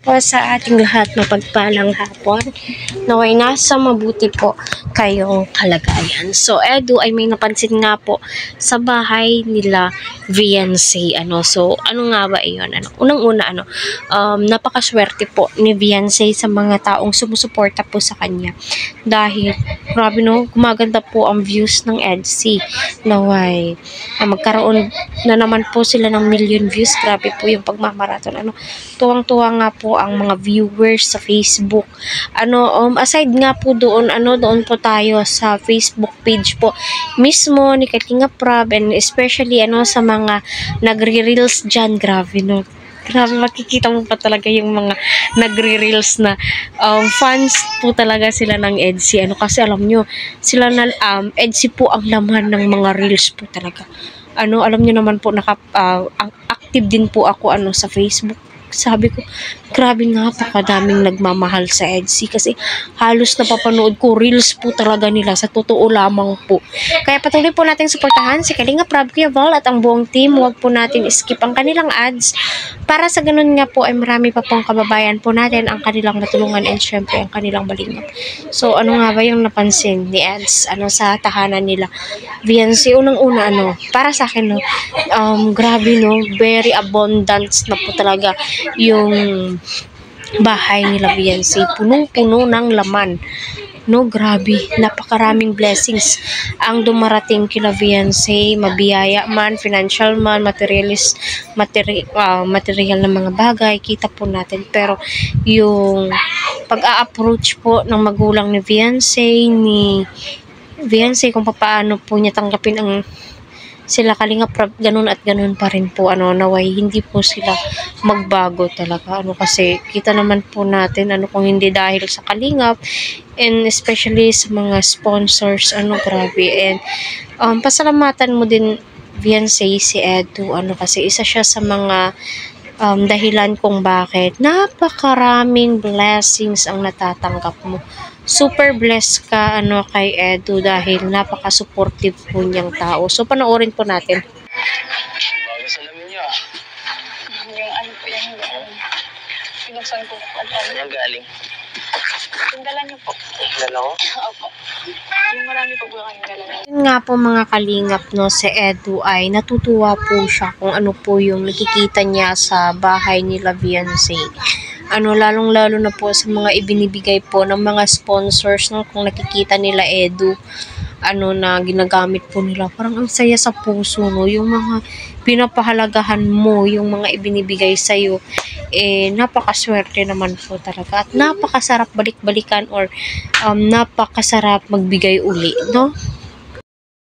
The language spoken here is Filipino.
Po sa ating lahat na pagpalang hapon, naway nasa mabuti po kayong kalagayan. So, Edu ay may napansin nga po sa bahay nila Viancy. So, ano nga ba iyon? Unang-una, napakaswerte po ni Viancy sa mga taong sumusuporta po sa kanya. Dahil, grabe no, gumaganda po ang views ng EDC. Naway, magkaroon na naman po sila ng million views. Grabe po yung pagmamarathon. Tuwang-tuwa nga po ang mga viewers sa Facebook. Aside nga po doon, doon po tayo sa Facebook page po mismo ni Kalinga Prab, and especially sa mga nagre-reels dyan. Grabe no. Grabe, makikita mo pa talaga yung mga nagre-reels na fans po talaga sila ng EDC. Kasi alam nyo, sila na EDC po ang laman ng mga reels po talaga. Alam nyo naman po, active din po ako sa Facebook. Sabi ko, grabe nga, pakadaming nagmamahal sa EDC kasi halos napapanood ko reels po talaga nila, sa totoo lamang po. Kaya patuloy po natin suportahan si Kalinga Prab, Kuya Val at ang buong team. Huwag po natin skip ang kanilang ads para sa ganun nga po ay marami pa pong kababayan po natin ang kanilang matulungan and syempre ang kanilang balingap. So ano nga ba yung napansin ni ads sa tahanan nila Viancy? Unang-una para sa akin grabe very abundant na po talaga yung bahay nila Viancy, punong-puno ng laman. Grabe, napakaraming blessings ang dumarating kila Viancy, mabiyaya man, financial man, material na mga bagay, kita po natin. Pero yung pag-a-approach po ng magulang ni Viancy, kung paano po niya tanggapin ang sila Kalinga Prab, ganun at ganun pa rin po. Naway hindi po sila magbago talaga. Kasi kita naman po natin, kung hindi dahil sa Kalingap, and especially sa mga sponsors, grabe. And pasalamatan mo din, Viancy, si Edu, kasi isa siya sa mga dahilan kung bakit napakaraming blessings ang natatanggap mo. Super blessed ka kay Edu dahil napaka-supportive po niyang tao. So panoorin po natin. Bago sa lamin niyo. Yung po yung pinuksan ko. Saan galing? Yung dala niyo po. Dala ko? Opo. Yung marami po kayong dala niyo. Yun nga po mga kalingap, si Edu ay natutuwa po siya kung ano po yung nakikita niya sa bahay nila Viancy. Lalong-lalo na po sa mga ibinibigay po ng mga sponsors, kung nakikita nila Edu, na ginagamit po nila. Parang ang saya sa puso, yung mga pinapahalagahan mo, yung mga ibinibigay sa'yo, napakaswerte naman po talaga. At napakasarap balik-balikan or napakasarap magbigay uli, no?